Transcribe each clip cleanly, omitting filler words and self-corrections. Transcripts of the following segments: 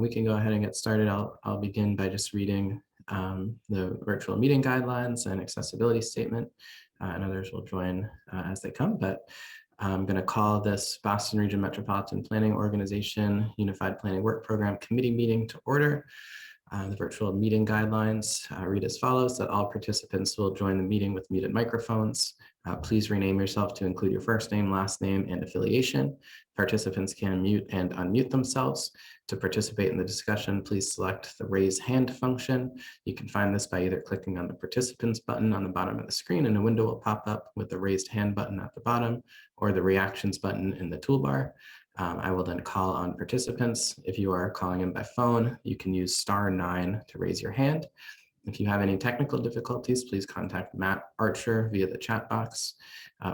We can go ahead and get started. I'll begin by just reading the virtual meeting guidelines and accessibility statement, and others will join as they come, but I'm going to call this Boston Region Metropolitan Planning Organization Unified Planning Work Program Committee meeting to order. The virtual meeting guidelines read as follows: that all participants will join the meeting with muted microphones. Please rename yourself to include your first name, last name, and affiliation. Participants can mute and unmute themselves. To participate in the discussion, please select the raise hand function. You can find this by either clicking on the participants button on the bottom of the screen, and a window will pop up with the raised hand button at the bottom, or the reactions button in the toolbar. I will then call on participants. If you are calling in by phone, you can use *9 to raise your hand. If you have any technical difficulties, please contact Matt Archer via the chat box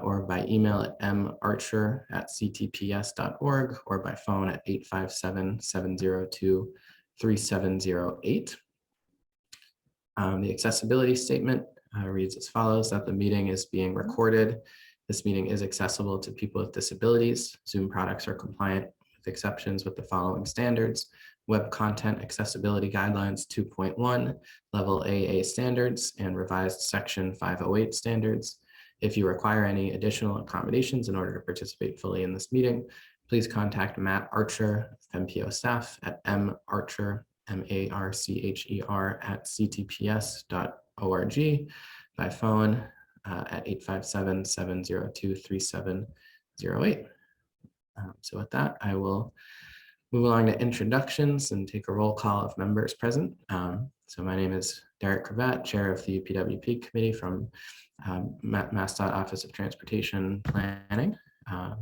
or by email at marcher@ctps.org or by phone at 857-702-3708. The accessibility statement reads as follows: that the meeting is being recorded. This meeting is accessible to people with disabilities. Zoom products are compliant with exceptions with the following standards: Web Content Accessibility Guidelines 2.1, Level AA standards, and revised Section 508 standards. If you require any additional accommodations in order to participate fully in this meeting, please contact Matt Archer, MPO staff at marcher, MARCHER @ctps.org by phone at 857-702-3708. So with that, I will move along to introductions and take a roll call of members present. So my name is Derek Cravat, chair of the UPWP committee from MassDOT Office of Transportation Planning. So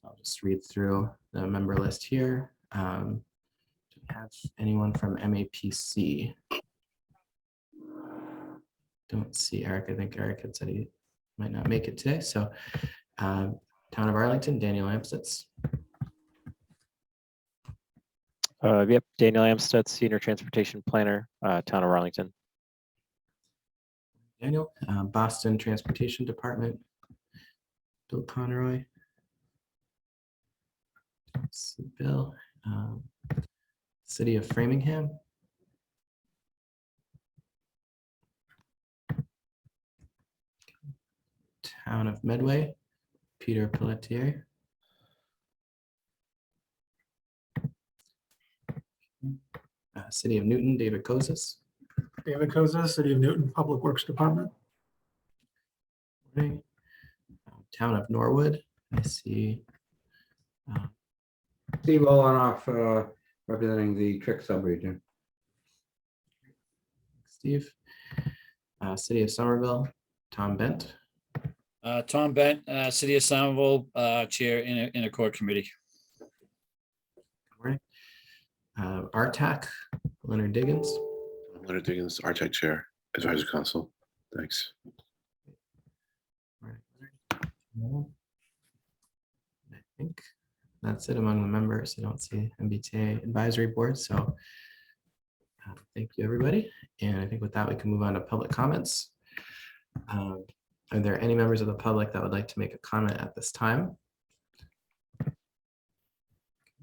I'll just read through the member list here. Do we have anyone from MAPC? Don't see Eric. I think Eric had said he might not make it today. So Town of Arlington, Daniel Amstutz. Yep, Daniel Amstutz, Senior Transportation Planner, Town of Arlington. Daniel, Boston Transportation Department, Bill Conroy. Let's see, Bill, City of Framingham. Town of Medway, Peter Pelletier. City of Newton, David Kozis. David Kozis, City of Newton Public Works Department. Town of Norwood, I see. Steve Olanoff, representing the Trick subregion. Steve. City of Somerville, Tom Bent. Tom Bent, City of Somerville, Chair in a core committee. Good morning. RTAC, Leonard Diggins. Leonard Diggins, RTAC Chair, Advisory Council. Thanks. I think that's it among the members. I don't see MBTA Advisory Board, so thank you, everybody. And I think with that, we can move on to public comments. Are there any members of the public that would like to make a comment at this time?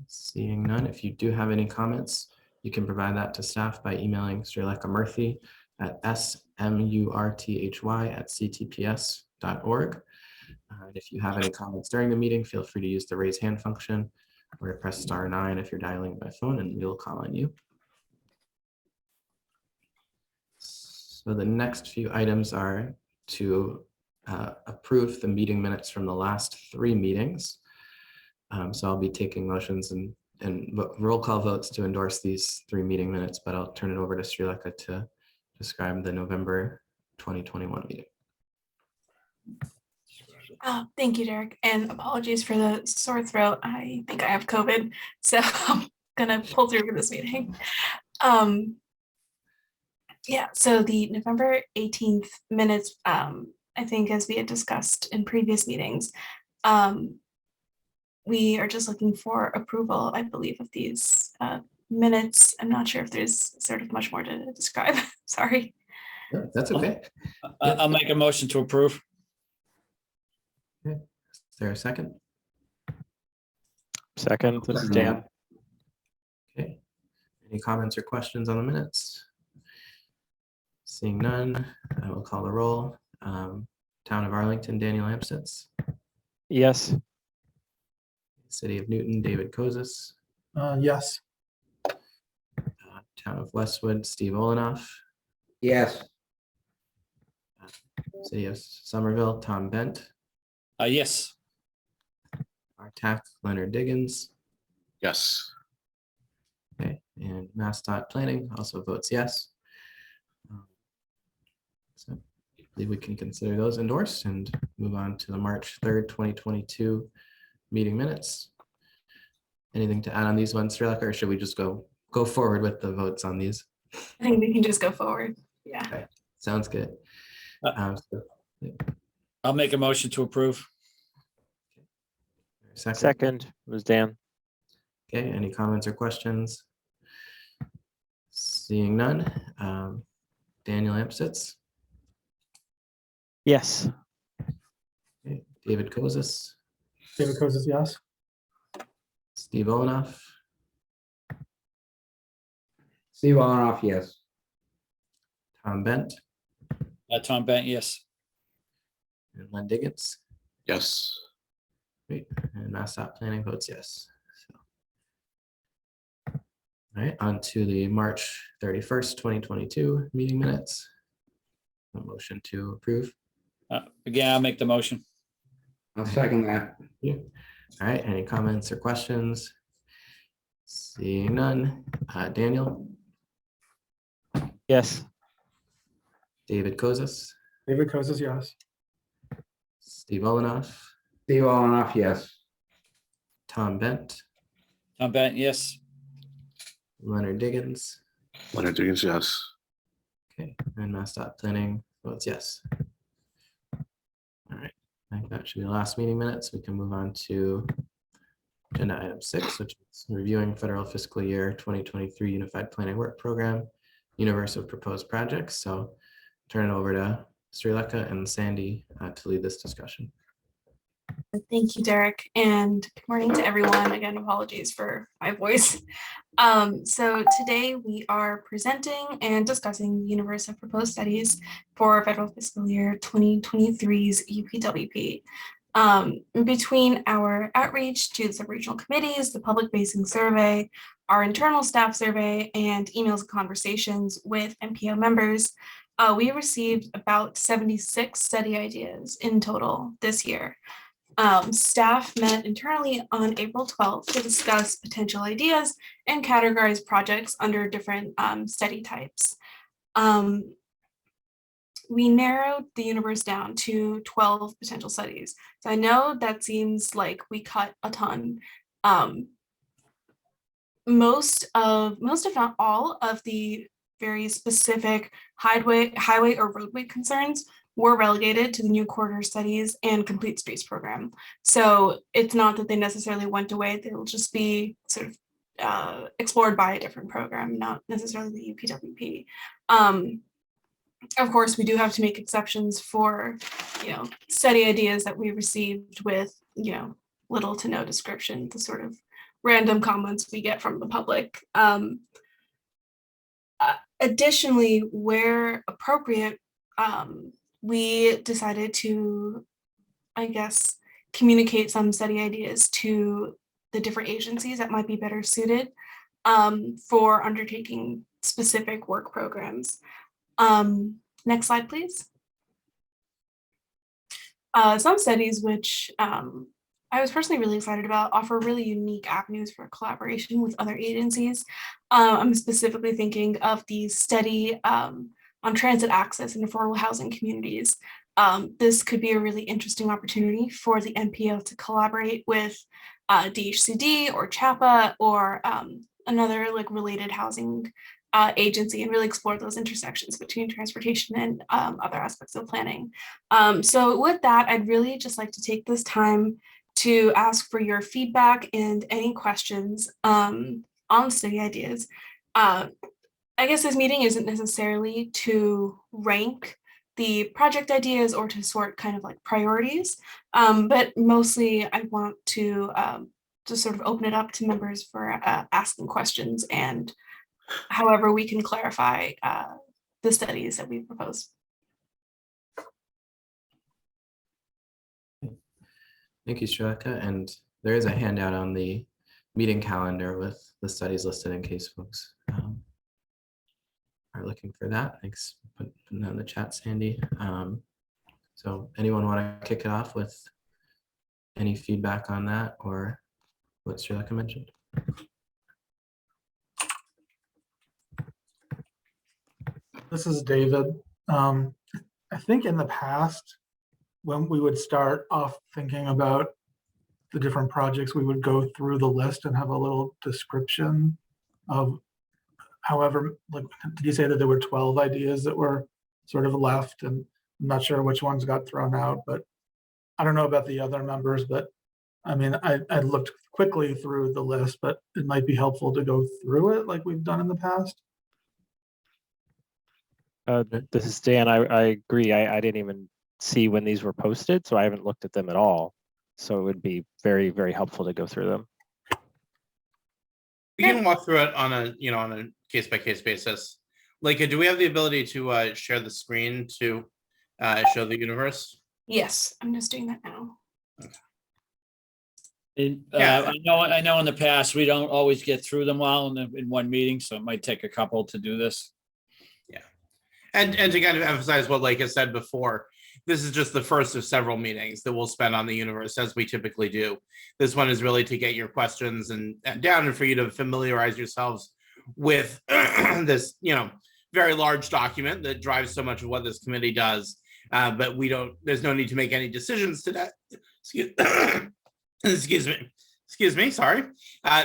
Seeing none, if you do have any comments, you can provide that to staff by emailing Srileka Murthy at smurthy@ctps.org. If you have any comments during the meeting, feel free to use the raise hand function or to press *9 if you're dialing by phone, and we'll call on you. So the next few items are to approve the meeting minutes from the last 3 meetings. So I'll be taking motions and roll call votes to endorse these 3 meeting minutes, but I'll turn it over to Srileka to describe the November 2021 meeting. Thank you, Derek, and apologies for the sore throat. I think I have COVID, so I'm gonna pull through for this meeting. Yeah, so the November 18th minutes, I think as we had discussed in previous meetings, we are just looking for approval, I believe, of these minutes. I'm not sure if there's sort of much more to describe. Sorry. Yeah, that's okay. I'll make a motion to approve. Okay. Is there a second? Second, this is Dan. Okay. Any comments or questions on the minutes? Seeing none, I will call the roll. Town of Arlington, Daniel Amstutz. Yes. City of Newton, David Kozis. Yes. Town of Westwood, Steve Olenoff. Yes. City of Somerville, Tom Bent. Yes. Our TAC, Leonard Diggins. Yes. Okay, and MassDOT Planning also votes yes. So I believe we can consider those endorsed and move on to the March 3rd, 2022 meeting minutes. Anything to add on these ones, Sri Lanka, or should we just go forward with the votes on these? I think we can just go forward. Yeah. Okay, sounds good. So, I'll make a motion to approve. Second was Dan. Okay, any comments or questions? Seeing none. Daniel Amstutz. Yes. Okay, David Kozis. David Kozis, yes. Steve Olenoff. Steve Olenoff, yes. Tom Bent. Tom Bent, yes. And Len Diggins. Yes. Great. And MassDOT Planning votes yes. So, all right, on to the March 31st, 2022 meeting minutes. A motion to approve. Again, I'll make the motion. I'll second that. Yeah. All right, any comments or questions? Seeing none. Daniel, Yes. David Kozis, David Kozis, yes. Steve Olenoff, Steve Olenoff, yes. Tom Bent, Tom Bent, yes. Leonard Diggins. Leonard Diggins, yes. Okay, and MassDOT Planning votes yes. All right, I think that should be the last meeting minutes. We can move on to agenda item 6, which is reviewing federal fiscal year 2023 Unified Planning Work Program, universe of proposed projects. So turn it over to Sri Lanka and Sandy to lead this discussion. Thank you, Derek, and good morning to everyone. Again, apologies for my voice. So today we are presenting and discussing the universe of proposed studies for federal fiscal year 2023's UPWP. Between our outreach to the sub-regional committees, the public facing survey, our internal staff survey, and emails and conversations with MPO members, we received about 76 study ideas in total this year. Staff met internally on April 12th to discuss potential ideas and categorize projects under different study types. We narrowed the universe down to 12 potential studies. So I know that seems like we cut a ton. Most if not all of the very specific highway or roadway concerns were relegated to the new corridor studies and complete streets program. So it's not that they necessarily went away, they will just be sort of explored by a different program, not necessarily the UPWP. Of course, we do have to make exceptions for, study ideas that we received with, little to no description, the sort of random comments we get from the public. Additionally, where appropriate, we decided to, I guess, communicate some study ideas to the different agencies that might be better suited for undertaking specific work programs. Next slide, please. Some studies which I was personally really excited about offer really unique avenues for collaboration with other agencies. I'm specifically thinking of the study on transit access in affordable housing communities. This could be a really interesting opportunity for the NPO to collaborate with DHCD or CHAPA or another related housing agency and really explore those intersections between transportation and other aspects of planning. So with that, I'd really just like to take this time to ask for your feedback and any questions on study ideas. I guess this meeting isn't necessarily to rank the project ideas or to sort kind of priorities, but mostly I want to sort of open it up to members for asking questions and however we can clarify the studies that we propose. Thank you, Shreka. And there is a handout on the meeting calendar with the studies listed in case folks are looking for that. Thanks for putting that in the chat, Sandy. So anyone want to kick it off with any feedback on that or what Shreka mentioned? This is David. I think in the past, when we would start off thinking about the different projects, we would go through the list and have a little description of however, like, did you say that there were 12 ideas that were sort of left? And I'm not sure which ones got thrown out, but I don't know about the other members, but I mean, I looked quickly through the list, but it might be helpful to go through it like we've done in the past. This is Dan. I agree. I didn't even see when these were posted, so I haven't looked at them at all. So it would be very, very helpful to go through them. We can walk through it on a case-by-case basis. Like, do we have the ability to share the screen to show the universe? Yes, I'm just doing that now. I know in the past, we don't always get through them all in one meeting, so it might take a couple to do this. Yeah. And to kind of emphasize what Lake has said before, this is just the first of several meetings that we'll spend on the universe, as we typically do. This one is really to get your questions and down and for you to familiarize yourselves with this, very large document that drives so much of what this committee does. But there's no need to make any decisions today. Excuse me, sorry.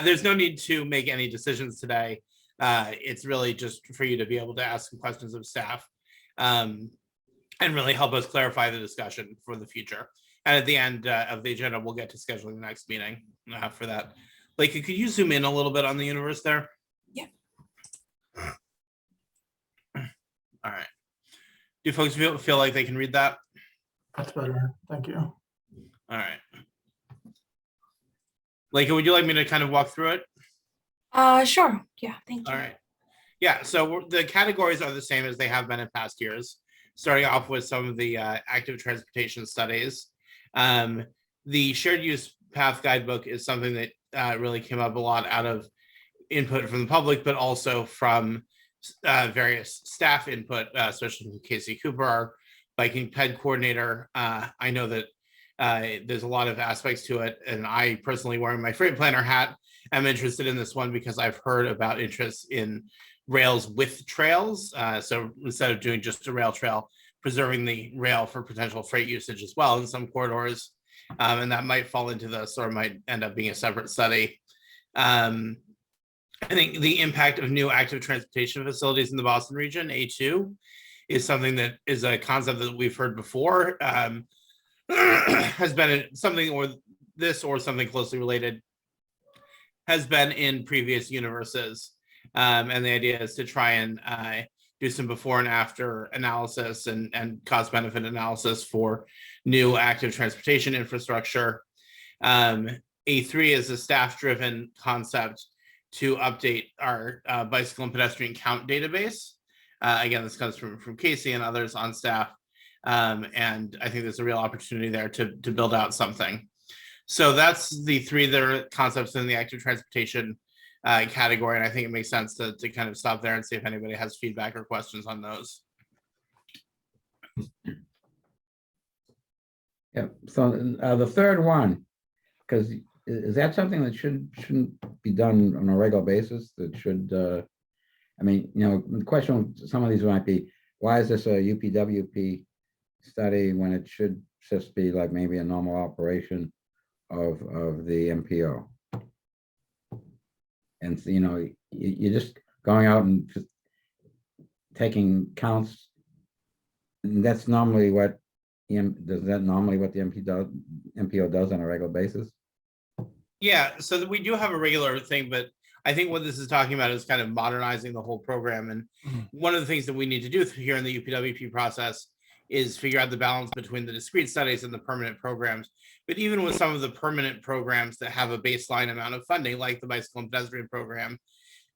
There's no need to make any decisions today. It's really just for you to be able to ask some questions of staff and really help us clarify the discussion for the future. And at the end of the agenda, we'll get to scheduling the next meeting for that. Like, could you zoom in a little bit on the universe there? Yeah. All right. Do folks feel like they can read that? That's better. Thank you. All right. Like, would you like me to kind of walk through it? Sure. Yeah, thank you. All right. Yeah, so the categories are the same as they have been in past years, starting off with some of the active transportation studies. The shared use path guidebook is something that really came up a lot out of input from the public, but also from various staff input, especially from Casey Cooper, our biking ped coordinator. I know that there's a lot of aspects to it, and I personally, wearing my freight planner hat, am interested in this one because I've heard about interest in rails with trails. So instead of doing just a rail trail, preserving the rail for potential freight usage as well in some corridors. And that might fall into this or might end up being a separate study. I think the impact of new active transportation facilities in the Boston region, A2, is something that is a concept that we've heard before, has been something or this or something closely related has been in previous universes. And the idea is to try and do some before and after analysis and cost benefit analysis for new active transportation infrastructure. A3 is a staff-driven concept to update our bicycle and pedestrian count database. Again, this comes from Casey and others on staff. And I think there's a real opportunity there to build out something. So that's the three that are concepts in the active transportation category. And I think it makes sense to kind of stop there and see if anybody has feedback or questions on those. Yeah, so the third one, because is that something that shouldn't be done on a regular basis? That should, I mean, the question with some of these might be, why is this a UPWP study when it should just be like maybe a normal operation of the MPO? And you're just going out and just taking counts. And that's normally what the MPO does on a regular basis? Yeah, so we do have a regular thing, but I think what this is talking about is kind of modernizing the whole program. And one of the things that we need to do here in the UPWP process is figure out the balance between the discrete studies and the permanent programs. But even with some of the permanent programs that have a baseline amount of funding, like the bicycle and pedestrian program,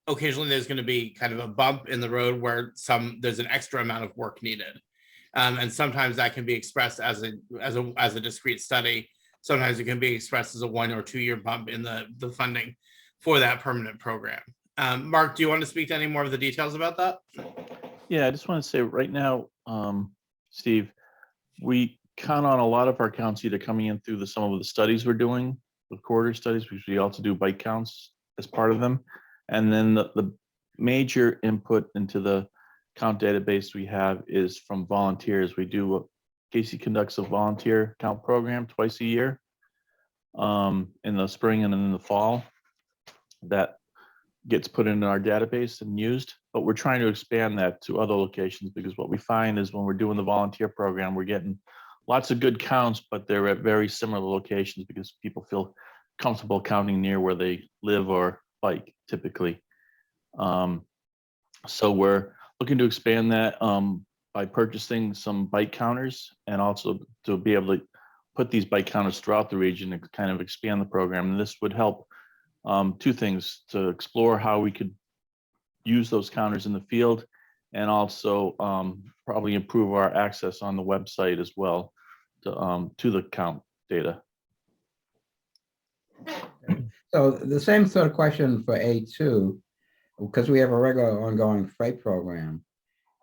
occasionally there's going to be kind of a bump in the road where there's an extra amount of work needed. And sometimes that can be expressed as a discrete study. Sometimes it can be expressed as a 1 or 2 year bump in the funding for that permanent program. Mark, do you want to speak to any more of the details about that? Yeah, I just want to say right now, Steve, we count on a lot of our counts either coming in through some of the studies we're doing, the corridor studies, because we also do bike counts as part of them. And then the major input into the count database we have is from volunteers. We do, Casey conducts a volunteer count program twice a year, in the spring and in the fall, that gets put into our database and used, but we're trying to expand that to other locations, because what we find is when we're doing the volunteer program, we're getting lots of good counts, but they're at very similar locations because people feel comfortable counting near where they live or bike typically. So we're looking to expand that by purchasing some bike counters, and also to be able to put these bike counters throughout the region and kind of expand the program. And this would help two things: to explore how we could use those counters in the field, and also probably improve our access on the website as well to the count data. So the same sort of question for A2, because we have a regular ongoing freight program.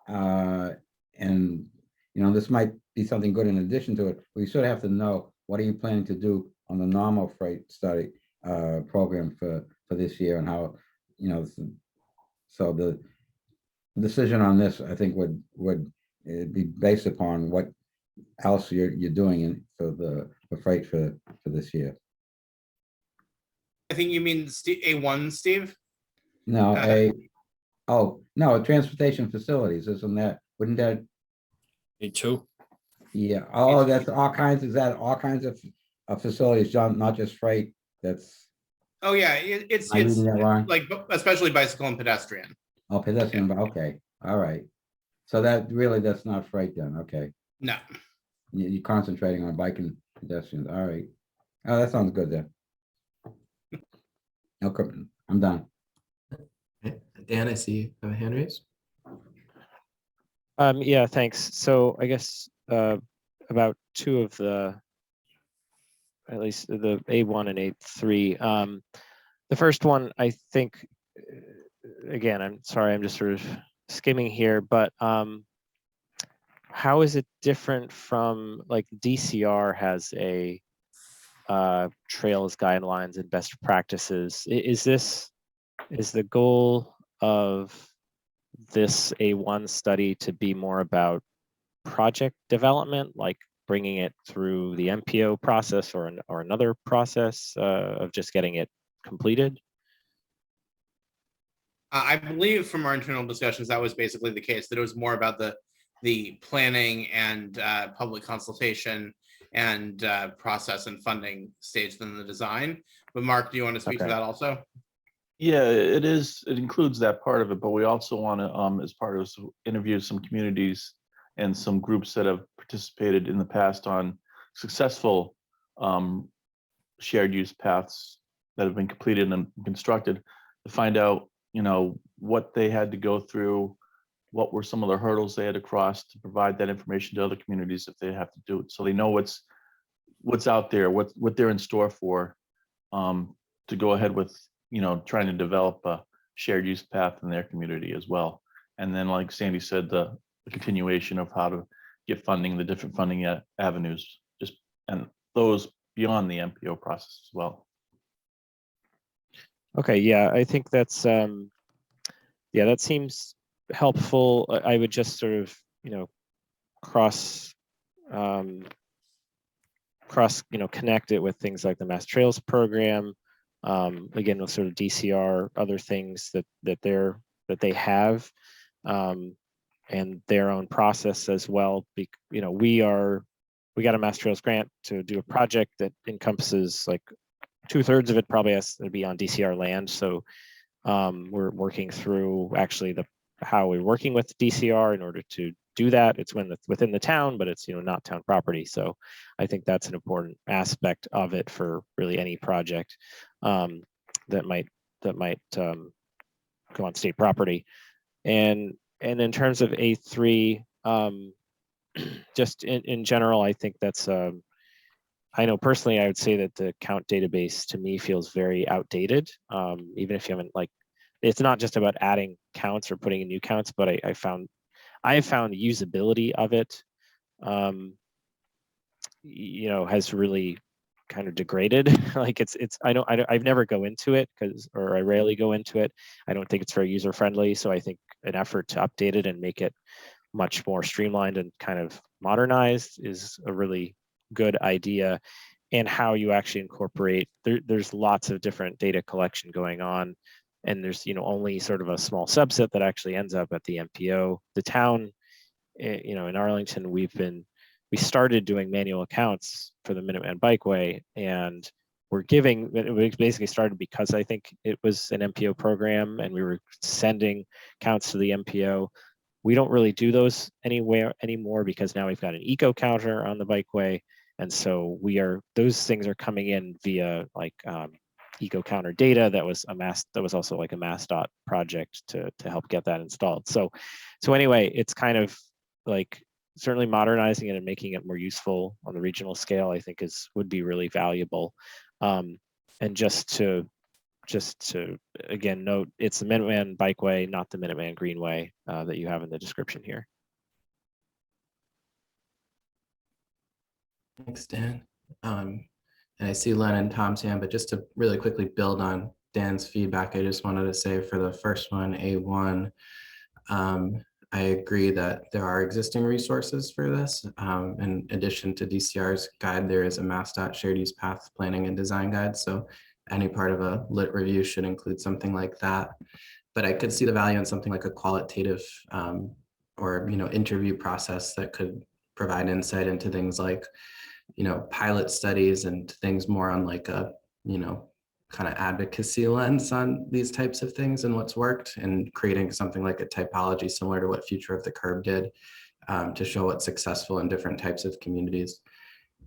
And, you know, this might be something good in addition to it. We sort of have to know, what are you planning to do on the normal freight study program for this year, and how, you know, so the decision on this, I think, would be based upon what else you're doing for the freight for this year. I think you mean A1, Steve? No, no, transportation facilities, isn't that, wouldn't that? A2. Yeah, oh, that's all kinds, is that all kinds of facilities, John, not just freight? That's, Oh yeah, it's am I reading that wrong? like especially bicycle and pedestrian. Oh, pedestrian, but okay, all right. So that's not freight then, okay. No. You're concentrating on bike and pedestrians, all right. Oh, that sounds good then. Okay, I'm done. Okay. Dan, I see you have a hand raised. Yeah, thanks. So I guess about two of at least the A1 and A3. The first one, I think, again, I'm sorry, I'm just sort of skimming here, but how is it different from, like, DCR has a trails guidelines and best practices? Is the goal of this A1 study to be more about project development, like bringing it through the MPO process or another process of just getting it completed? I believe from our internal discussions that was basically the case, that it was more about the planning and public consultation and process and funding stage than the design. But Mark, do you want to speak to that also? Yeah, it is. It includes that part of it, but we also want to, as part of this, interview some communities and some groups that have participated in the past on successful shared use paths that have been completed and constructed, to find out, you know, what they had to go through, what were some of the hurdles they had to cross to provide that information to other communities if they have to do it, so they know what's out there, what they're in store for, to go ahead with, you know, trying to develop a shared use path in their community as well. And then, like Sandy said, the continuation of how to get funding, the different funding avenues, and those beyond the MPO process as well. Okay, yeah, I think that's yeah, that seems helpful. I would just sort of, you know, cross connect it with things like the Mass Trails program. Again, with sort of DCR, other things that they have, and their own process as well. You know, we got a Mass Trails grant to do a project that encompasses, like, 2/3 of it probably has to be on DCR land. So we're working through actually how we're working with DCR in order to do that. It's within the town, but it's, you know, not town property. So I think that's an important aspect of it for really any project that might go on state property. And in terms of A3, just in general, I think that's, I know personally, I would say that the count database to me feels very outdated. Even if you haven't it's not just about adding counts or putting in new counts, but I found the usability of it, has really kind of degraded. I've never go into it or I rarely go into it. I don't think it's very user friendly. So I think an effort to update it and make it much more streamlined and kind of modernized is a really good idea. And how you actually incorporate, there's lots of different data collection going on. And there's, only sort of a small subset that actually ends up at the MPO. The town, in Arlington, we started doing manual accounts for the Minuteman Bikeway, and it basically started because I think it was an MPO program and we were sending counts to the MPO. We don't really do those anymore because now we've got an eco counter on the bikeway. And so those things are coming in via eco counter data that was also like a MassDOT project to help get that installed. So anyway, it's kind of certainly modernizing it and making it more useful on the regional scale, I think would be really valuable. And just to again note, it's the Minuteman Bikeway, not the Minuteman Greenway that you have in the description here. Thanks, Dan. And I see Len and Tom's hand, but just to really quickly build on Dan's feedback, I just wanted to say for the first one, A1, I agree that there are existing resources for this. In addition to DCR's guide, there is a MassDOT shared use path planning and design guide. So any part of a lit review should include something like that. But I could see the value in something like a qualitative or interview process that could provide insight into things like pilot studies and things more on like a kind of advocacy lens on these types of things and what's worked, and creating something like a typology similar to what Future of the Curb did to show what's successful in different types of communities.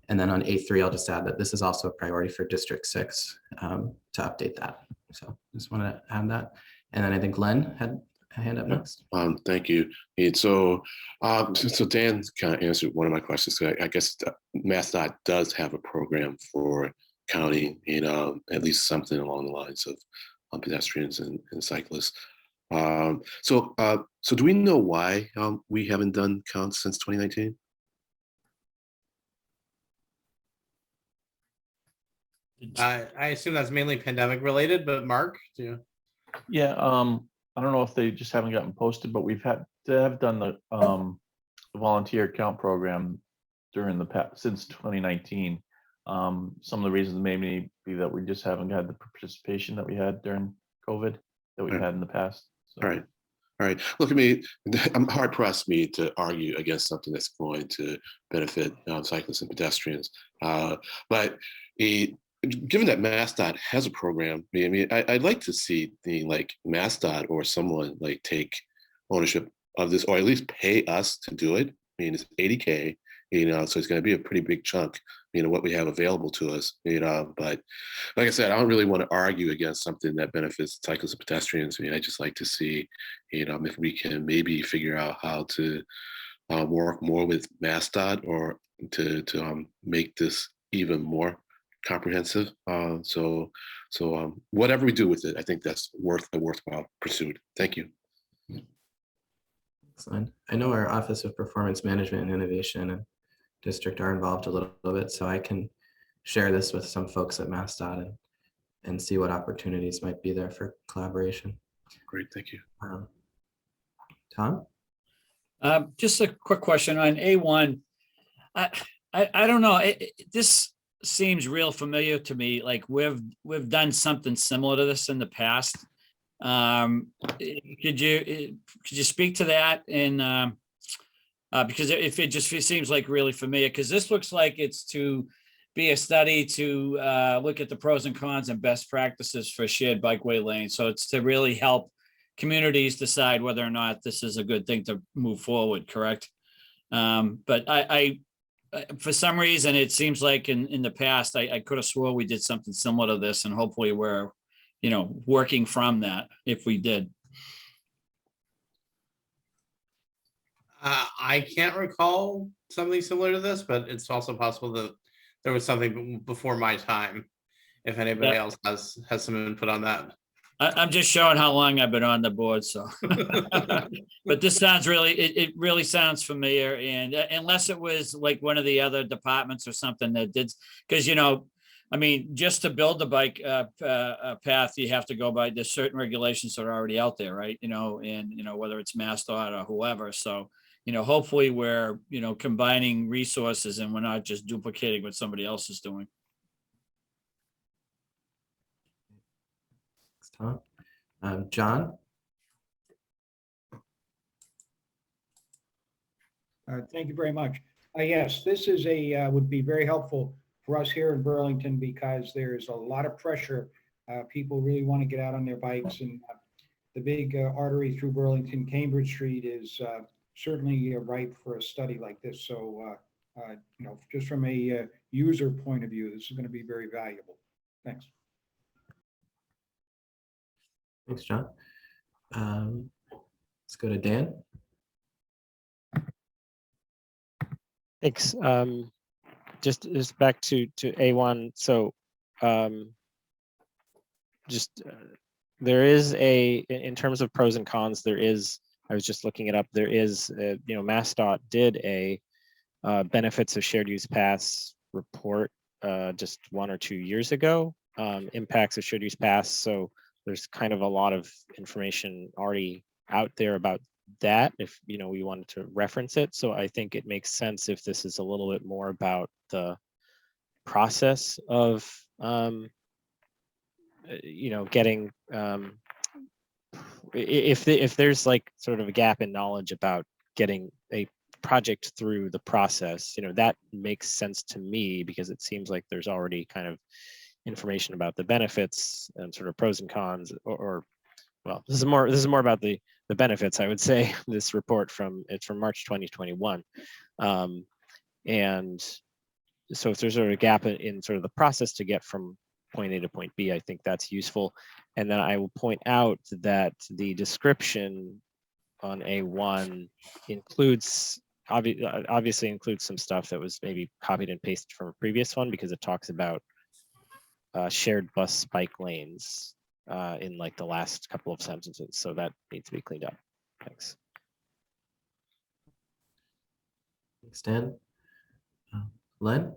And then on A3, I'll just add that this is also a priority for District 6 to update that. So just want to add that. And then I think Len had a hand up next. Thank you. And so Dan kind of answered one of my questions. So I guess MassDOT does have a program for counting, at least something along the lines of pedestrians and cyclists. So do we know why we haven't done counts since 2019? I assume that's mainly pandemic related, but Mark, do you? Yeah, I don't know if they just haven't gotten posted, but we've had to have done the volunteer count program during the past since 2019. Some of the reasons may be that we just haven't had the participation that we had during COVID that we've had in the past. So. All right. Look at me. I'm hard pressed to argue against something that's going to benefit cyclists and pedestrians. But given that MassDOT has a program, I'd like to see the MassDOT or someone take ownership of this, or at least pay us to do it. It's $80K, so it's going to be a pretty big chunk, what we have available to us, but like I said, I don't really want to argue against something that benefits cyclists and pedestrians. I just like to see, if we can maybe figure out how to work more with MassDOT or to make this even more comprehensive. So whatever we do with it, I think that's a worthwhile pursuit. Thank you. Excellent. I know our Office of Performance Management and Innovation and district are involved a little bit, so I can share this with some folks at MassDOT and see what opportunities might be there for collaboration. Great, thank you. Tom? Just a quick question on A1. I don't know. This seems real familiar to me. Like we've done something similar to this in the past. Could you speak to that? And because if it seems like really familiar, because this looks like it's to be a study to look at the pros and cons and best practices for shared bikeway lanes. So it's to really help communities decide whether or not this is a good thing to move forward, correct? But I for some reason, it seems like in the past, I could have swore we did something similar to this, and hopefully we're, working from that if we did. I can't recall something similar to this, but it's also possible that there was something before my time. If anybody else has some input on that. I'm just showing how long I've been on the board, so. But this sounds really, it really sounds familiar, and unless it was like one of the other departments or something that did, because, you know, I mean, just to build the bike path, you have to go by, there's certain regulations that are already out there, right? You know, and, you know, whether it's MassDOT or whoever, so, you know, hopefully we're, you know, combining resources and we're not just duplicating what somebody else is doing. Thanks, Tom. John? Thank you very much. Yes, this is would be very helpful for us here in Burlington because there's a lot of pressure. People really want to get out on their bikes, and the big artery through Burlington, Cambridge Street, is certainly ripe for a study like this. So, you know, just from a user point of view, this is going to be very valuable. Thanks. Thanks, John. Let's go to Dan. Thanks. Just back to A1. So there is in terms of pros and cons, there is, I was just looking it up, there is, you know, MassDOT did a benefits of shared use paths report just 1 or 2 years ago, impacts of shared use paths. So there's kind of a lot of information already out there about that, if, you know, we wanted to reference it. So I think it makes sense if this is a little bit more about the process of, you know, getting, if there's like sort of a gap in knowledge about getting a project through the process, you know, that makes sense to me because it seems like there's already kind of information about the benefits and sort of pros and cons, or well, this is more about the benefits, I would say. This report it's from March 2021, and so if there's sort of a gap in sort of the process to get from point A to point B, I think that's useful. And then I will point out that the description on A1 includes obviously includes some stuff that was maybe copied and pasted from a previous one, because it talks about shared bus bike lanes in like the last couple of sentences. So that needs to be cleaned up. Thanks. Thanks, Dan. Len?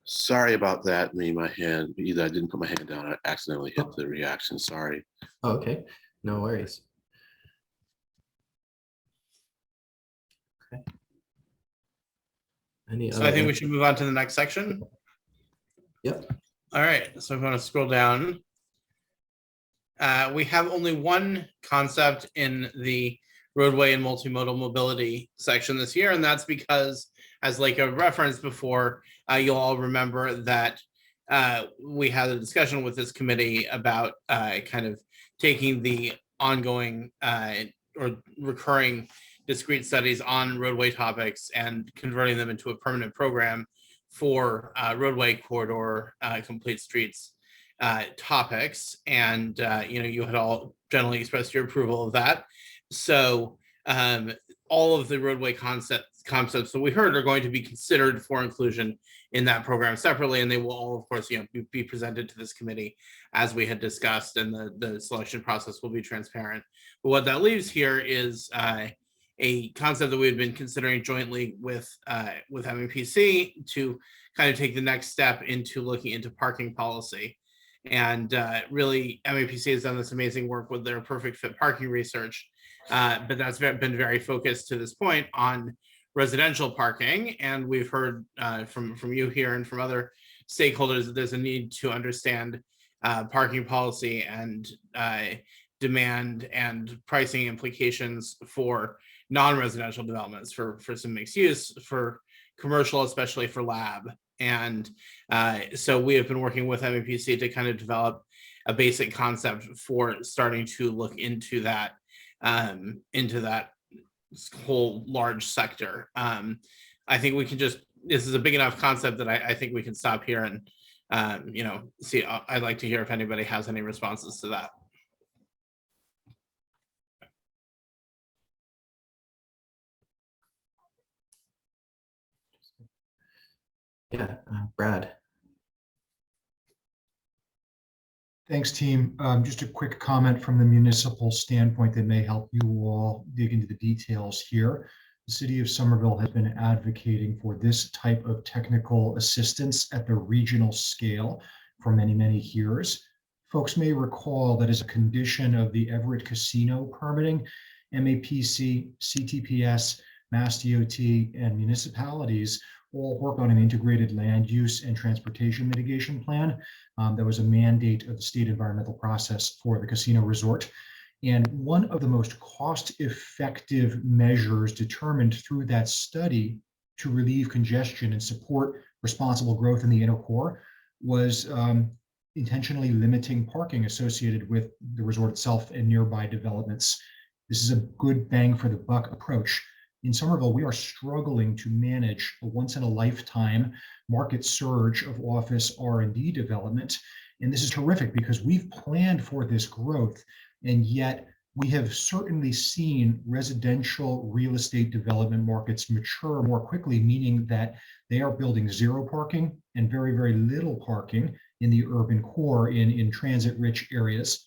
Sorry about that. My hand, either I didn't put my hand down, or I accidentally hit the reaction. Sorry. Oh, okay, no worries. Okay. So I think we should move on to the next section. Yep. All right, so I'm going to scroll down. We have only one concept in the roadway and multimodal mobility section this year, and that's because, as like a reference before, you'll all remember that we had a discussion with this committee about kind of taking the ongoing or recurring discrete studies on roadway topics and converting them into a permanent program for roadway corridor complete streets topics. And you know, you had all generally expressed your approval of that. So all of the roadway concepts that we heard are going to be considered for inclusion in that program separately, and they will all, of course, you know, be presented to this committee as we had discussed, and the selection process will be transparent. But what that leaves here is a concept that we had been considering jointly with MEPC to kind of take the next step into looking into parking policy. And really, MEPC has done this amazing work with their perfect fit parking research, but that's been very focused to this point on residential parking. And we've heard from you here and from other stakeholders that there's a need to understand parking policy and demand and pricing implications for non-residential developments, for some mixed use, for commercial, especially for lab. And so we have been working with MEPC to kind of develop a basic concept for starting to look into that whole large sector. I think we can just, this is a big enough concept that I think we can stop here and you know, see. I'd like to hear if anybody has any responses to that. Yeah, Brad. Thanks, team. Just a quick comment from the municipal standpoint that may help you all dig into the details here. The city of Somerville has been advocating for this type of technical assistance at the regional scale for many, many years. Folks may recall that as a condition of the Everett Casino permitting, MAPC, CTPS, Mass DOT, and municipalities all work on an integrated land use and transportation mitigation plan. That was a mandate of the state environmental process for the casino resort. And one of the most cost-effective measures determined through that study to relieve congestion and support responsible growth in the inner core was intentionally limiting parking associated with the resort itself and nearby developments. This is a good bang for the buck approach. In Somerville, we are struggling to manage a once-in-a-lifetime market surge of office R&D development. And this is terrific because we've planned for this growth, and yet we have certainly seen residential real estate development markets mature more quickly, meaning that they are building zero parking and very, very little parking in the urban core in transit-rich areas.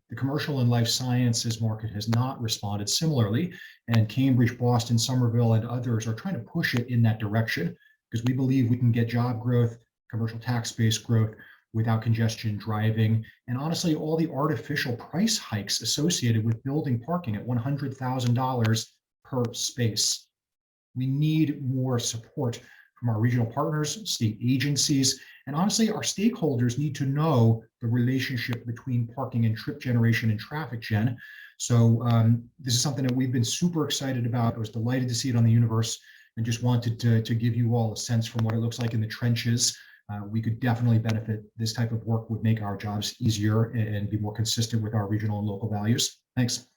The commercial and life sciences market has not responded similarly, and Cambridge, Boston, Somerville, and others are trying to push it in that direction because we believe we can get job growth, commercial tax base growth without congestion driving, and honestly, all the artificial price hikes associated with building parking at $100,000 per space. We need more support from our regional partners, state agencies, and honestly, our stakeholders need to know the relationship between parking and trip generation and traffic gen. So this is something that we've been super excited about. I was delighted to see it on the universe and just wanted to give you all a sense from what it looks like in the trenches. We could definitely benefit. This type of work would make our jobs easier and be more consistent with our regional and local values. Thanks.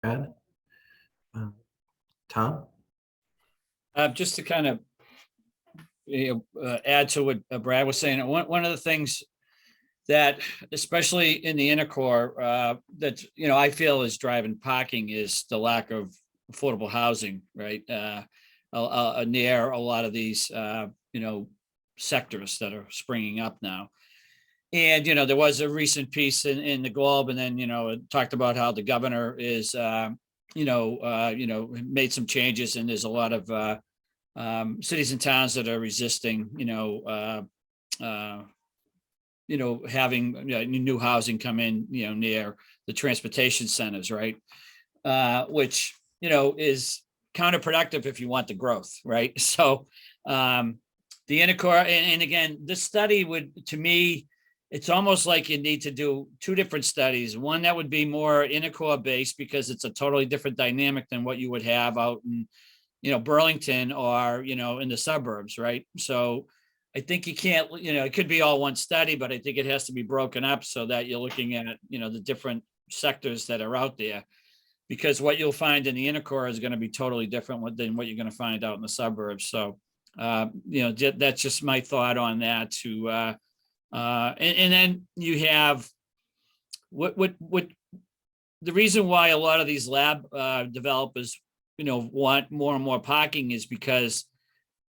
Brad. Tom. Just to kind of add to what Brad was saying, one of the things that, especially in the inner core, that I feel is driving parking is the lack of affordable housing, right? Near a lot of these, sectors that are springing up now. And, there was a recent piece in the Globe, and then, it talked about how the governor is, made some changes, and there's a lot of cities and towns that are resisting, having new housing come in, near the transportation centers, right? Which, is counterproductive if you want the growth, right? So the inner core, and again, this study would, to me, it's almost like you need to do two different studies. One that would be more inner core based because it's a totally different dynamic than what you would have out in, Burlington or, in the suburbs, right? So I think you can't, it could be all one study, but I think it has to be broken up so that you're looking at, the different sectors that are out there. Because what you'll find in the inner core is going to be totally different than what you're going to find out in the suburbs. So, that's just my thought on that. And then you have what the reason why a lot of these lab developers, want more and more parking is because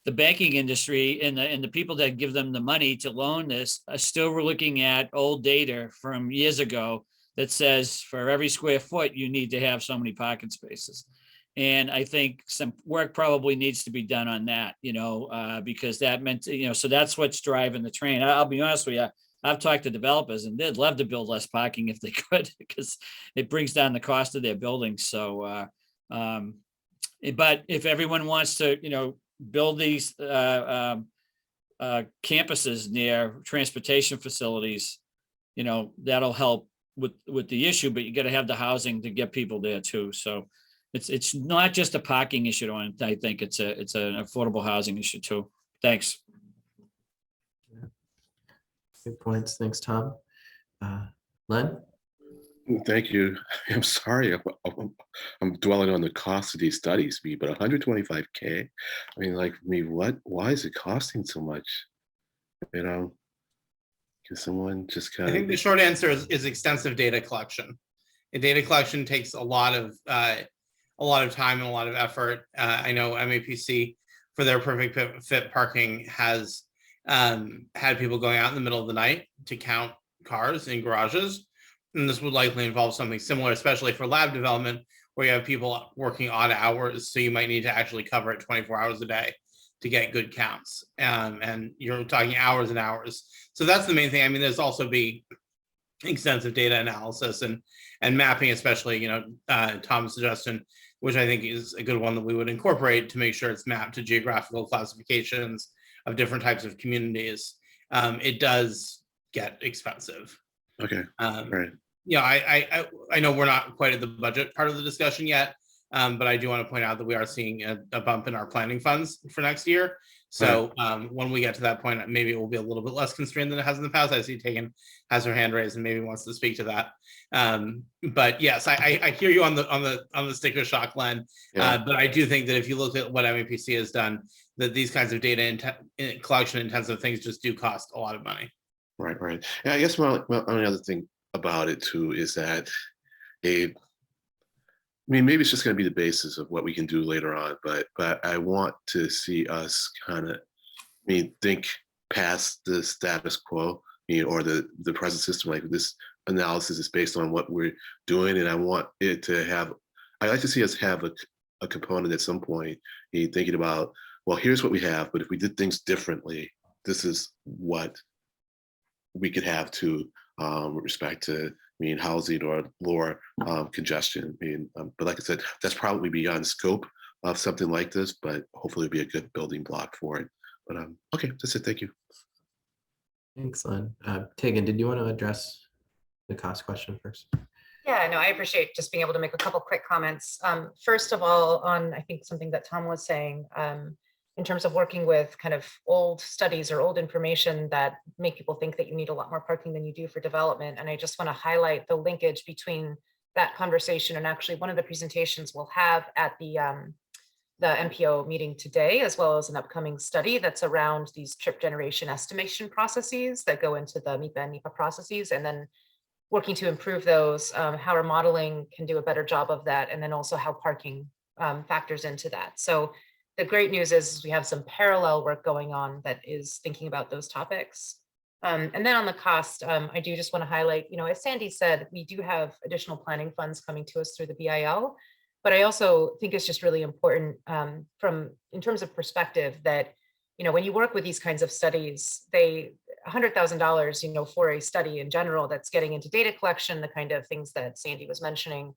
the banking industry and the people that give them the money to loan this are still looking at old data from years ago that says for every square foot, you need to have so many parking spaces. And I think some work probably needs to be done on that, because that meant, so that's what's driving the train. I'll be honest with you. I've talked to developers and they'd love to build less parking if they could, because it brings down the cost of their buildings. So, but if everyone wants to, build these campuses near transportation facilities, that'll help with the issue, but you got to have the housing to get people there too. So it's not just a parking issue. I think it's an affordable housing issue too. Thanks. Good points. Thanks, Tom. Len. Thank you. I'm sorry. I'm dwelling on the cost of these studies, but 125K. I mean, why is it costing so much? Can someone just kind I think the short answer is extensive data collection. And data collection takes a lot of time and a lot of effort. I know MAPC for their perfect fit parking has had people going out in the middle of the night to count cars in garages. And this would likely involve something similar, especially for lab development, where you have people working odd hours. So you might need to actually cover it 24 hours a day to get good counts. And you're talking hours and hours. So that's the main thing. I mean, there's also be extensive data analysis and mapping, especially, Tom's suggestion, which I think is a good one that we would incorporate to make sure it's mapped to geographical classifications of different types of communities. It does get expensive. Okay, right. I know we're not quite at the budget part of the discussion yet, but I do want to point out that we are seeing a bump in our planning funds for next year. So when we get to that point, maybe it will be a little bit less constrained than it has in the past. I see Tegan has her hand raised and maybe wants to speak to that. But yes, I hear you on the sticker shock, Len. But I do think that if you look at what MEPC has done, that these kinds of data collection intensive things just do cost a lot of money. Right. And I guess one only other thing about it too is that maybe it's just going to be the basis of what we can do later on, but I want to see us kind of, think past the status quo, or the present system. Like, this analysis is based on what we're doing, and I want it to have, I like to see us have a component at some point, thinking about, well, here's what we have, but if we did things differently, this is what we could have to with respect to housing or lower congestion. But like I said, that's probably beyond scope of something like this, but hopefully it'll be a good building block for it. But okay, that's it. Thank you. Thanks, Len. Tegan, did you want to address the cost question first? Yeah, no, I appreciate just being able to make a couple quick comments. First of all, on I think something that Tom was saying, in terms of working with kind of old studies or old information that make people think that you need a lot more parking than you do for development. And I just want to highlight the linkage between that conversation and actually one of the presentations we'll have at the MPO meeting today, as well as an upcoming study that's around these trip generation estimation processes that go into the MIPA and NEPA processes, and then working to improve those, how our modeling can do a better job of that, and then also how parking factors into that. So the great news is we have some parallel work going on that is thinking about those topics. And then on the cost, I do just want to highlight, as Sandy said, we do have additional planning funds coming to us through the BIL, but I also think it's just really important in terms of perspective that, when you work with these kinds of studies, $100,000, for a study in general that's getting into data collection, the kind of things that Sandy was mentioning,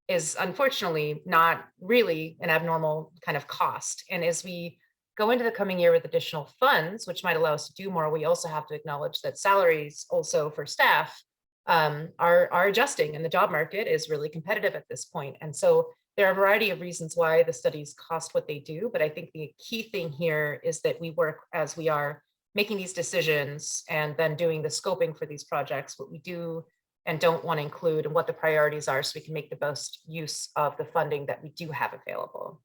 is unfortunately not really an abnormal kind of cost. And as we go into the coming year with additional funds, which might allow us to do more, we also have to acknowledge that salaries also for staff are adjusting, and the job market is really competitive at this point. And so there are a variety of reasons why the studies cost what they do, but I think the key thing here is that we work as we are making these decisions and then doing the scoping for these projects, what we do and don't want to include, and what the priorities are, so we can make the best use of the funding that we do have available.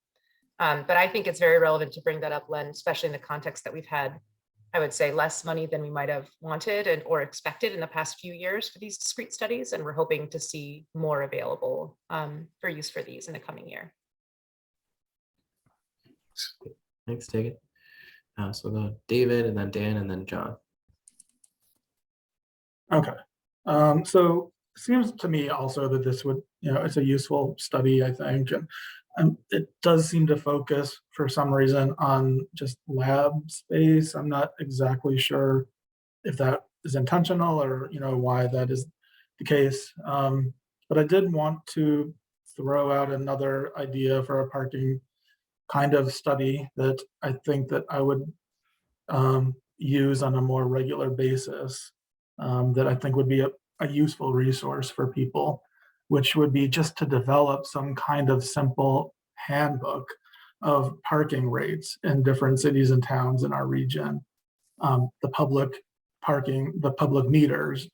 But I think it's very relevant to bring that up, Len, especially in the context that we've had, I would say, less money than we might have wanted or expected in the past few years for these discrete studies, and we're hoping to see more available for use for these in the coming year. Thanks, Tegan. So we'll go David, and then Dan, and then John. Okay. So it seems to me also that this would, it's a useful study, I think. And it does seem to focus for some reason on just lab space. I'm not exactly sure if that is intentional or, why that is the case. But I did want to throw out another idea for a parking kind of study that I think that I would use on a more regular basis, that I think would be a useful resource for people, which would be just to develop some kind of simple handbook of parking rates in different cities and towns in our region. The public parking, the public meters,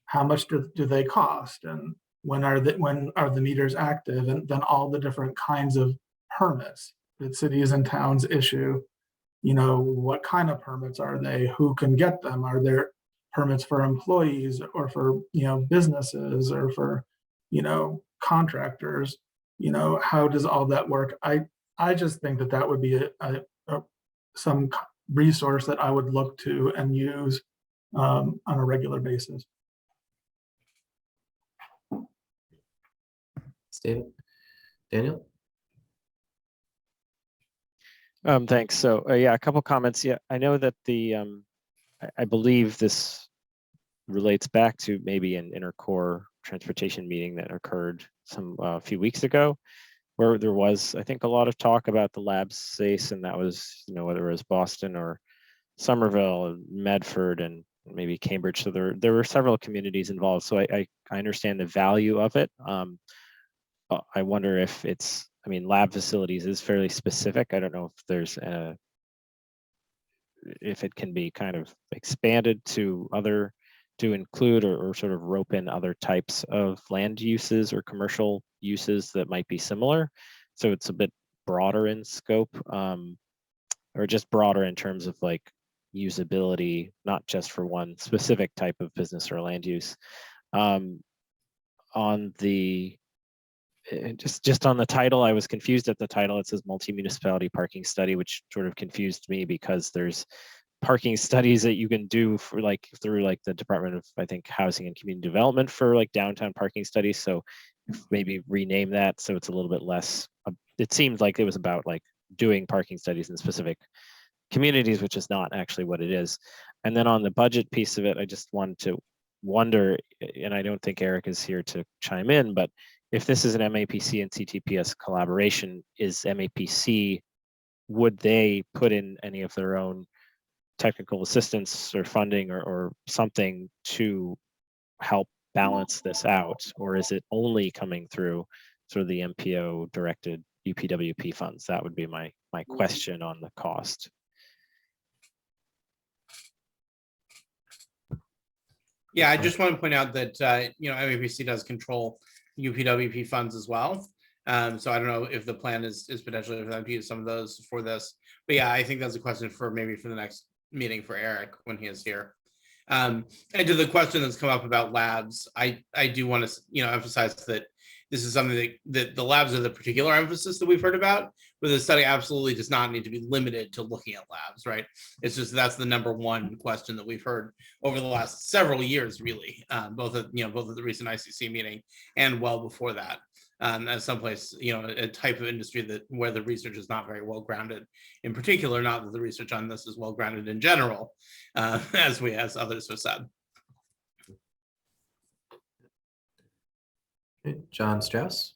how much do they cost, and when are the meters active, and then all the different kinds of permits that cities and towns issue. What kind of permits are they? Who can get them? Are there permits for employees or for businesses or for contractors? How does all that work? I just think that would be some resource that I would look to and use on a regular basis. Steve, Daniel? Thanks. So yeah, a couple comments. Yeah, I know that the I believe this relates back to maybe an intercore transportation meeting that occurred a few weeks ago, where there was, I think, a lot of talk about the lab space, and that was, whether it was Boston or Somerville and Medford and maybe Cambridge. So there were several communities involved. So I understand the value of it. I wonder if it's, lab facilities is fairly specific. I don't know if there's if it can be kind of expanded to include or sort of rope in other types of land uses or commercial uses that might be similar. So it's a bit broader in scope, or just broader in terms of like usability, not just for one specific type of business or land use. On the just on the title, I was confused at the title. It says multi-municipality parking study, which sort of confused me because there's parking studies that you can do for through the Department of, I think, Housing and Community Development for downtown parking studies. So maybe rename that so it's a little bit less. It seemed like it was about doing parking studies in specific communities, which is not actually what it is. And then on the budget piece of it, I just wanted to wonder, and I don't think Eric is here to chime in, but if this is an MAPC and CTPS collaboration, is MAPC, would they put in any of their own technical assistance or funding or something to help balance this out? Or is it only coming through sort of the MPO directed UPWP funds? That would be my question on the cost. Yeah, I just want to point out that MAPC does control UPWP funds as well. So I don't know if the plan is potentially for them to use some of those for this. But yeah, I think that's a question for maybe for the next meeting for Eric when he is here. And to the question that's come up about labs, I do want to emphasize that this is something that the labs are the particular emphasis that we've heard about, but the study absolutely does not need to be limited to looking at labs, right? It's just that's the number one question that we've heard over the last several years, really, both at the recent ICC meeting and well before that. As someplace, a type of industry where the research is not very well grounded. In particular, not that the research on this is well grounded in general, as others have said. John Strauss.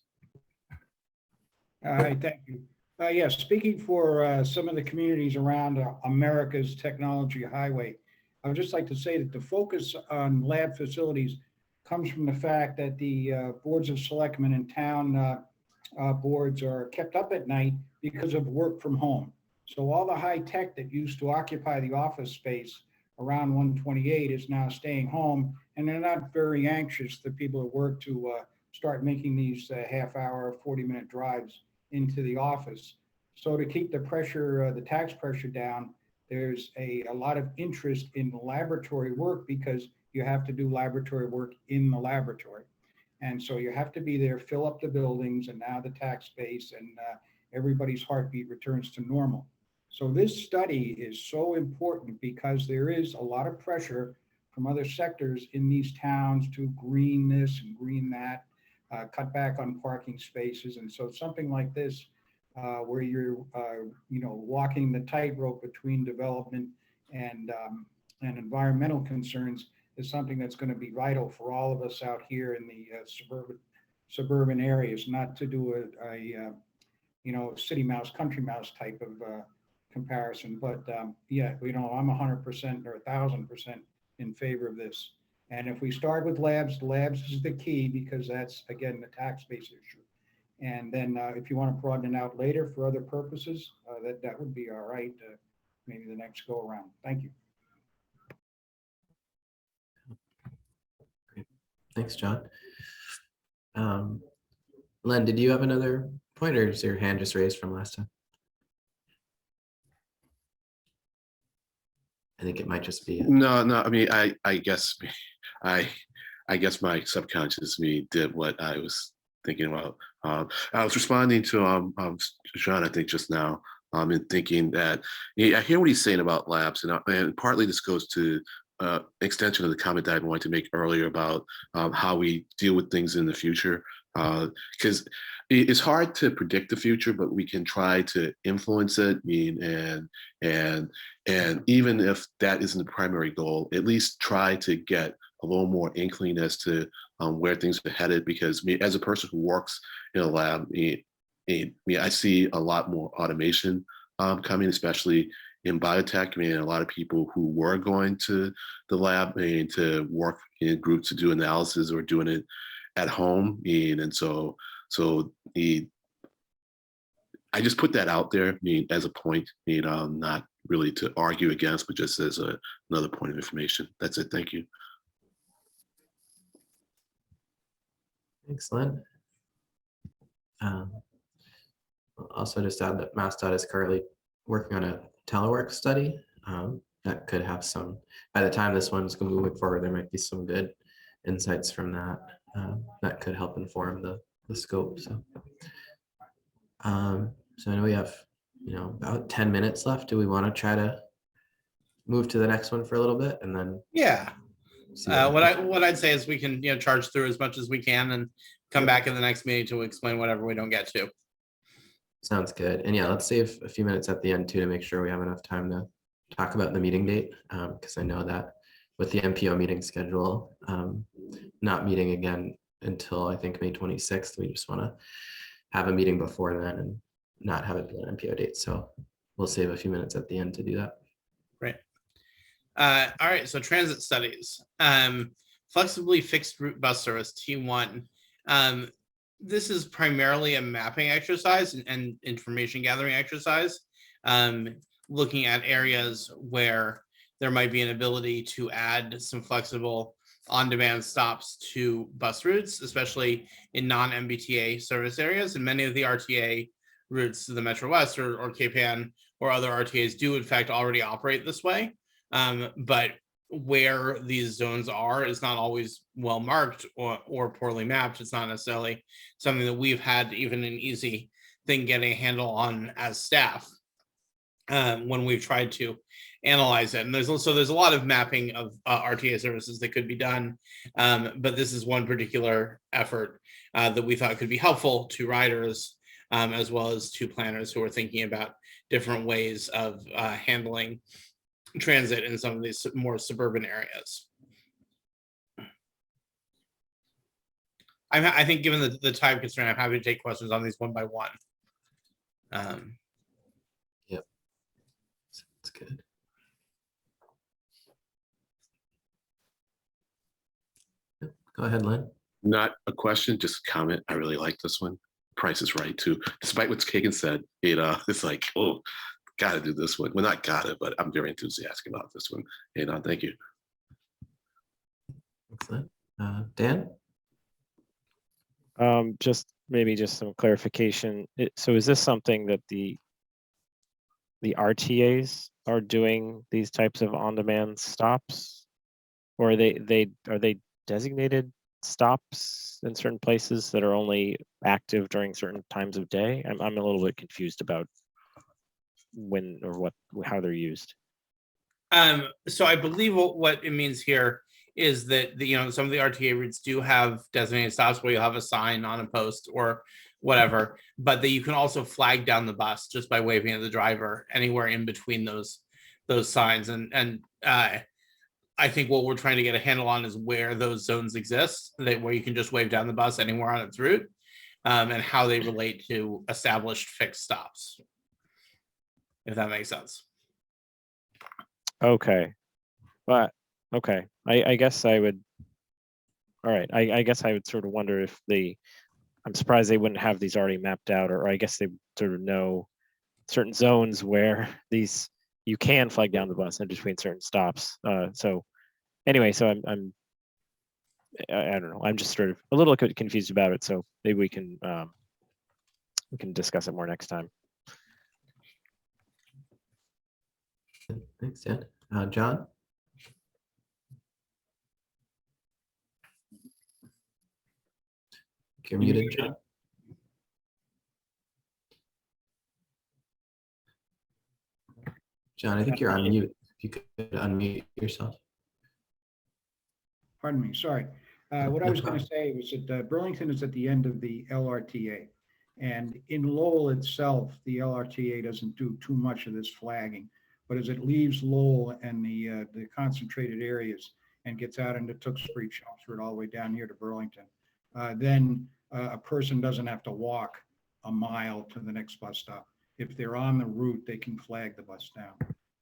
Hi, thank you. Yes, speaking for some of the communities around America's technology highway, I would just like to say that the focus on lab facilities comes from the fact that the boards of selectmen and town boards are kept up at night because of work from home. So all the high tech that used to occupy the office space around 128 is now staying home, and they're not very anxious, the people at work, to start making these half-hour, 40-minute drives into the office. So to keep the pressure, the tax pressure down, there's a lot of interest in laboratory work because you have to do laboratory work in the laboratory. And so you have to be there, fill up the buildings, and now the tax base, and everybody's heartbeat returns to normal. So this study is so important because there is a lot of pressure from other sectors in these towns to green this and green that, cut back on parking spaces. And so something like this, where you're, walking the tightrope between development and environmental concerns, is something that's going to be vital for all of us out here in the suburban areas. Not to do a city mouse, country mouse type of comparison, but yeah, I'm 100% or 1,000% in favor of this. And if we start with labs is the key, because that's, again, the tax base issue. And then if you want to broaden it out later for other purposes, that would be all right. Maybe the next go around. Thank you. Great. Thanks, John. Len, did you have another point, or is your hand just raised from last time? I think it might just be. No. I mean, I guess my subconscious me did what I was thinking about. I was responding to John, I think just now, in thinking that I hear what he's saying about labs, and partly this goes to extension of the comment that I wanted to make earlier about how we deal with things in the future, because it's hard to predict the future, but we can try to influence it. And even if that isn't the primary goal, at least try to get a little more inkling as to where things are headed. Because as a person who works in a lab, I see a lot more automation coming, especially in biotech. A lot of people who were going to the lab to work in groups to do analysis or doing it at home. And so I just put that out there, as a point, not really to argue against, but just as another point of information. That's it. Thank you. Thanks, Lynn. Also just add that MassDOT is currently working on a telework study that could have some, by the time this one's moving forward, there might be some good insights from that that could help inform the scope. So I know we have, about 10 minutes left. Do we want to try to move to the next one for a little bit and then? Yeah. See What I'd say is we can charge through as much as we can and come back in the next meeting to explain whatever we don't get to. Sounds good. And yeah, let's save a few minutes at the end too to make sure we have enough time to talk about the meeting date, because I know that with the MPO meeting schedule not meeting again until I think May 26th, we just want to have a meeting before then and not have it be an MPO date. So we'll save a few minutes at the end to do that. Right. All right. So transit studies, flexibly fixed route bus service T1. This is primarily a mapping exercise and information gathering exercise, looking at areas where there might be an ability to add some flexible on-demand stops to bus routes, especially in non-MBTA service areas. And many of the RTA routes to the Metro West or KPN or other RTAs do in fact already operate this way. But where these zones are is not always well marked or poorly mapped. It's not necessarily something that we've had even an easy thing getting a handle on as staff when we've tried to analyze it. And there's a lot of mapping of RTA services that could be done, but this is one particular effort that we thought could be helpful to riders as well as to planners who are thinking about different ways of handling transit in some of these more suburban areas. I think given the time constraint, I'm happy to take questions on these one by one. Yep, that's good. Yep. Go ahead, Lynn. Not a question, just a comment. I really like this one. Price is right too. Despite what Kagan said, it's like, oh, gotta do this one. Well, not gotta, but I'm very enthusiastic about this one. Thank you. Excellent. Dan? Maybe just some clarification. So is this something that the RTAs are doing, these types of on-demand stops, or are they designated stops in certain places that are only active during certain times of day? I'm a little bit confused about when or how they're used. So I believe what it means here is that some of the RTA routes do have designated stops where you'll have a sign on a post or whatever, but that you can also flag down the bus just by waving at the driver anywhere in between those signs. And I think what we're trying to get a handle on is where those zones exist, where you can just wave down the bus anywhere on its route, and how they relate to established fixed stops, if that makes sense. Okay, but okay, I guess I would. All right, I guess I would sort of wonder if I'm surprised they wouldn't have these already mapped out, or I guess they sort of know certain zones where you can flag down the bus in between certain stops. So anyway, so I don't know. I'm just sort of a little confused about it. So maybe we can discuss it more next time. Thanks, Dan. John? You're muted, John. John, I think you're on mute. If you could unmute yourself. Pardon me, sorry. What I was going to say was that Burlington is at the end of the LRTA. And in Lowell itself, the LRTA doesn't do too much of this flagging. But as it leaves Lowell and the concentrated areas and gets out into Tewksbury, Chelmsford, all the way down here to Burlington, then a person doesn't have to walk a mile to the next bus stop. If they're on the route, they can flag the bus down.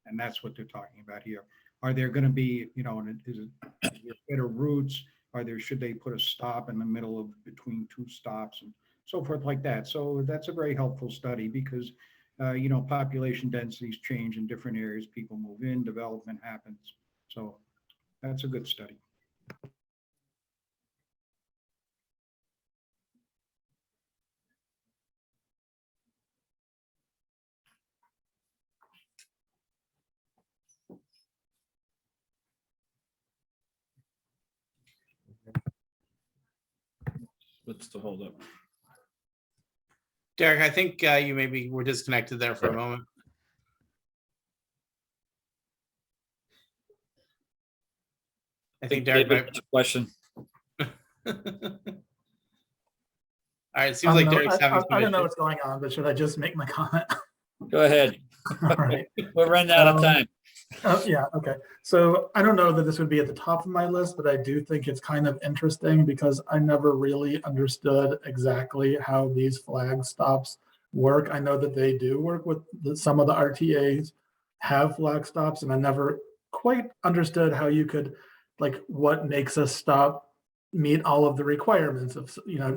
And that's what they're talking about here. Are there going to be, is there better routes? Should they put a stop in the middle of between two stops and so forth like that? So that's a very helpful study because, population densities change in different areas. People move in, development happens. So that's a good study. What's the holdup? Derek, I think you maybe were disconnected there for a moment. I think Derek might. Question. All right, it seems like Derek's having some I don't know issues. what's going on, but should I just make my comment? Go ahead. All right. We're running out of time. Yeah, okay. So I don't know that this would be at the top of my list, but I do think it's kind of interesting because I never really understood exactly how these flag stops work. I know that they do work with some of the RTAs have flag stops, and I never quite understood how you could, like, what makes a stop meet all of the requirements of,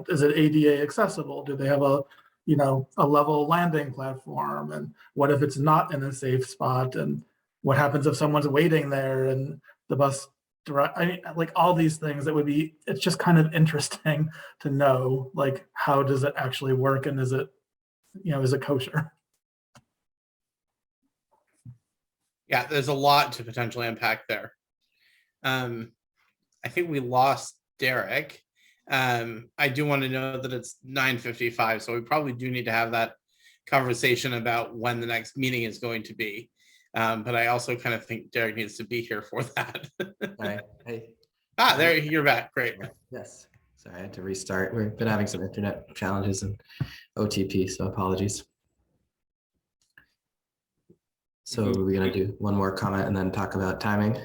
is it ADA accessible? Do they have a level landing platform? And what if it's not in a safe spot? And what happens if someone's waiting there and the bus like all these things it's just kind of interesting to know, like, how does it actually work? And is it kosher? Yeah, there's a lot to potentially unpack there. I think we lost Derek. I do want to know that it's 9:55, so we probably do need to have that conversation about when the next meeting is going to be. But I also kind of think Derek needs to be here for that. Hey. There you're back. Great. Yes. Sorry, I had to restart. We've been having some internet challenges and OTP, so apologies. So we're going to do one more comment and then talk about timing.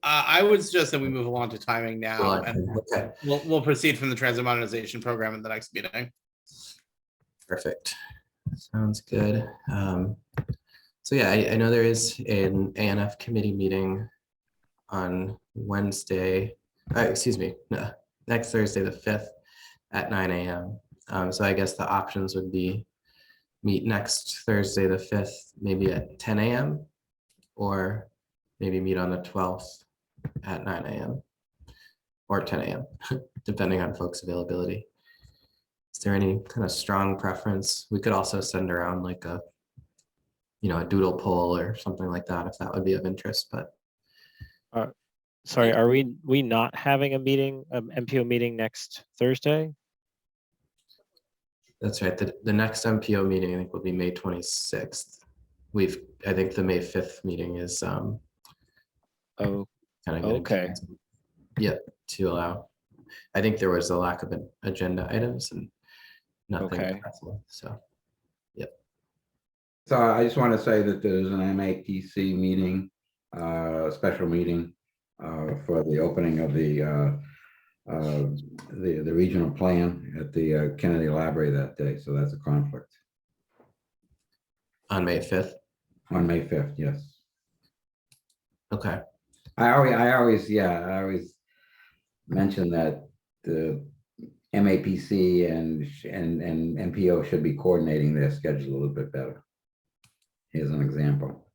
I would suggest that we move along to timing now, and Okay. we'll proceed from the transit modernization program in the next meeting. Perfect. Sounds good. So yeah, I know there is an ANF committee meeting on Wednesday, next Thursday, the 5th at 9 a.m. So I guess the options would be meet next Thursday, the 5th, maybe at 10 a.m. or maybe meet on the 12th at 9 a.m. or 10 a.m. depending on folks' availability. Is there any kind of strong preference? We could also send around like a doodle poll or something like that if that would be of interest, but. Sorry, are we not having a meeting, MPO meeting next Thursday? That's right. The next MPO meeting I think will be May 26th. I think the May 5th meeting is kind of okay. To allow. I think there was a lack of agenda items and nothing. Okay. So So I just want to say that there's an MAPC meeting, special meeting for the opening of the regional plan at the Kennedy Library that day. So that's a conflict. On May 5th? On May 5th, yes. Okay. I always mention that the MAPC and MPO should be coordinating their schedule a little bit better. Here's an example.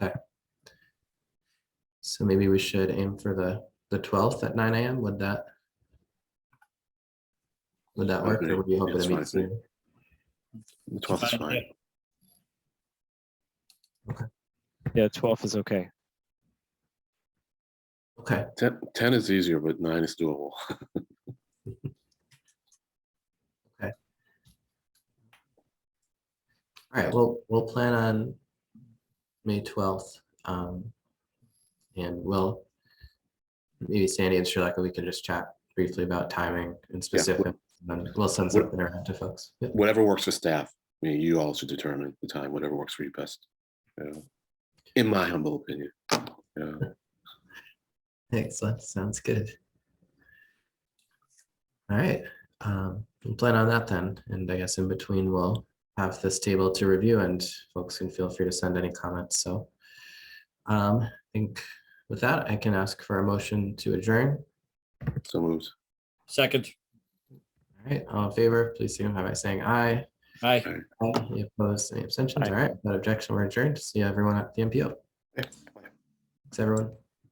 Okay. So maybe we should aim for the 12th at 9 a.m. Would that work, or would you hope to meet sooner? The 12th is fine. Okay. Yeah, 12th is okay. Okay. 10 is easier, but 9 is doable. Okay. All right. We'll plan on May 12th. And we'll, maybe Sandy and Shaleka, we can just chat briefly about timing and specific, and then we'll send something around to folks. Yep. Whatever works for staff. I mean, you all should determine the time, whatever works for you best. In my humble opinion. Excellent. Sounds good. All right. We'll plan on that then. And I guess in between we'll have this table to review and folks can feel free to send any comments. So I think with that, I can ask for a motion to adjourn. So moved. Second. All right. All in favor, please signify by saying aye. Aye. Aye. Any opposed? Any abstentions? Aye. All right. Without objection, we're adjourned. See everyone at the MPO. Okay. Thanks, everyone.